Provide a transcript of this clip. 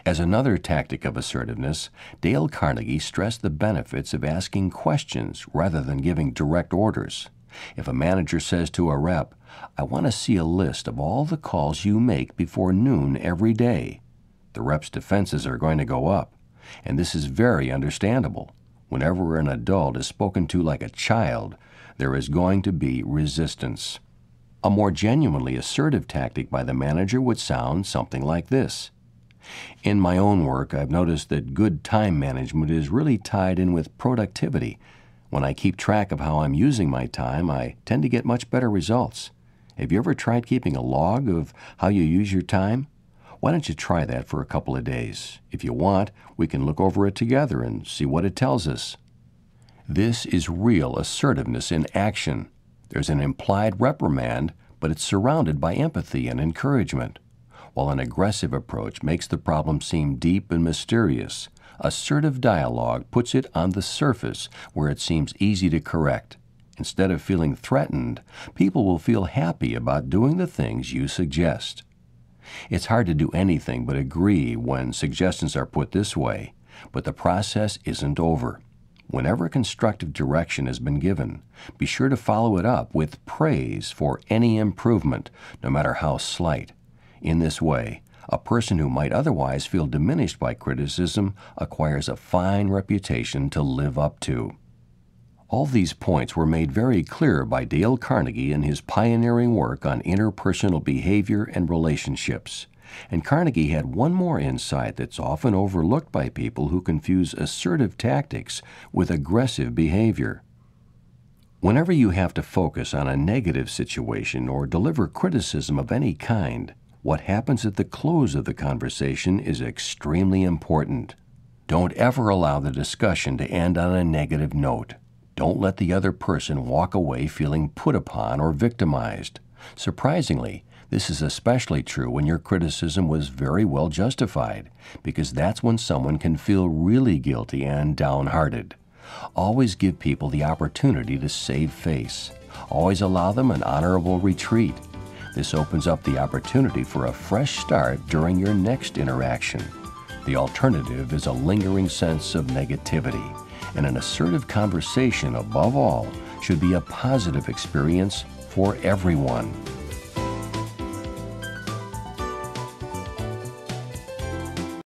As another tactic of assertiveness, Dale Carnegie stressed the benefits of asking questions rather than giving direct orders. If a manager says to a rep, "I want to see a list of all the calls you make before noon every day," the rep's defenses are going to go up. And this is very understandable. Whenever an adult is spoken to like a child, there is going to be resistance. A more genuinely assertive tactic by the manager would sound something like this. In my own work, I've noticed that good time management is really tied in with productivity. When I keep track of how I'm using my time, I tend to get much better results. Have you ever tried keeping a log of how you use your time? Why don't you try that for a couple of days? If you want, we can look over it together and see what it tells us. This is real assertiveness in action. There's an implied reprimand, but it's surrounded by empathy and encouragement. While an aggressive approach makes the problem seem deep and mysterious, assertive dialogue puts it on the surface where it seems easy to correct. Instead of feeling threatened, people will feel happy about doing the things you suggest. It's hard to do anything but agree when suggestions are put this way, but the process isn't over. Whenever constructive direction has been given, be sure to follow it up with praise for any improvement, no matter how slight. In this way, a person who might otherwise feel diminished by criticism acquires a fine reputation to live up to. All these points were made very clear by Dale Carnegie in his pioneering work on interpersonal behavior and relationships. And Carnegie had one more insight that's often overlooked by people who confuse assertive tactics with aggressive behavior. Whenever you have to focus on a negative situation or deliver criticism of any kind, what happens at the close of the conversation is extremely important. Don't ever allow the discussion to end on a negative note. Don't let the other person walk away feeling put upon or victimized. Surprisingly, this is especially true when your criticism was very well justified, because that's when someone can feel really guilty and downhearted. Always give people the opportunity to save face. Always allow them an honorable retreat. This opens up the opportunity for a fresh start during your next interaction. The alternative is a lingering sense of negativity, and an assertive conversation, above all, should be a positive experience for everyone.